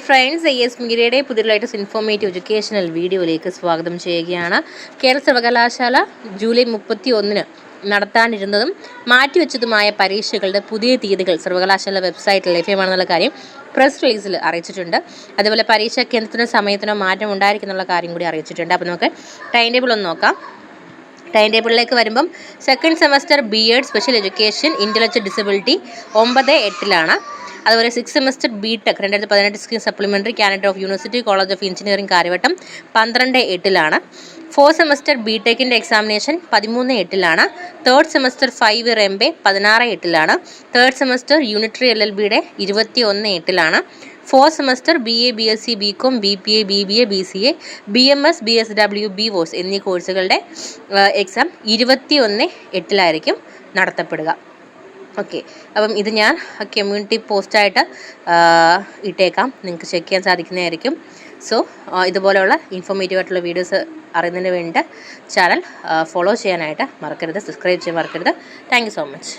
Friends, AS മീഡിയയുടെ പുതിയ latest informative educational വീഡിയോയിലേക്ക് സ്വാഗതം ചെയ്യുകയാണ്. കേരള സർവകലാശാല ജൂലൈ 31 നടത്താനിരുന്നതും മാറ്റിവെച്ചതുമായ പരീക്ഷകളുടെ പുതിയ തീയതികൾ സർവകലാശാല വെബ്സൈറ്റിൽ ലഭ്യമാണെന്നുള്ള കാര്യം പ്രസ് റിലീസിൽ അറിയിച്ചിട്ടുണ്ട്. അതുപോലെ പരീക്ഷാ കേന്ദ്രത്തിനോ സമയത്തിനോ മാറ്റം ഉണ്ടായിരിക്കുന്നുള്ള കാര്യം കൂടി അറിയിച്ചിട്ടുണ്ട്. അപ്പോൾ നമുക്ക് ടൈം ടേബിൾ ഒന്ന് നോക്കാം. ടൈം ടേബിളിലേക്ക് വരുമ്പം second semester BEd special education intellectual disability 9/8 അതുപോലെ 6th semester BTech 2018 scheme supplementary Canada of university college of engineering Kariavattom 12/8 4th semester BTechൻ്റെ examination 13/8 third semester 5 RMBA 16/8 third semester unitary LLBയുടെ 21/8 4th semester BA BSc BCom BPA BBA BCA BMS BSW BVOS എന്നീ കോഴ്സുകളുടെ exam 21/8 നടത്തപ്പെടുക. Okay, അപ്പം ഇത് ഞാൻ community പോസ്റ്റായിട്ട് ഇട്ടേക്കാം, നിങ്ങൾക്ക് check ചെയ്യാൻ സാധിക്കുന്നതായിരിക്കും. സോ ഇതുപോലെയുള്ള ഇൻഫോർമേറ്റീവ് ആയിട്ടുള്ള വീഡിയോസ് അറിയുന്നതിന് വേണ്ടി ചാനൽ ഫോളോ ചെയ്യാനായിട്ട് മറക്കരുത്, സബ്സ്ക്രൈബ് ചെയ്യാൻ മറക്കരുത്. Thank you so much.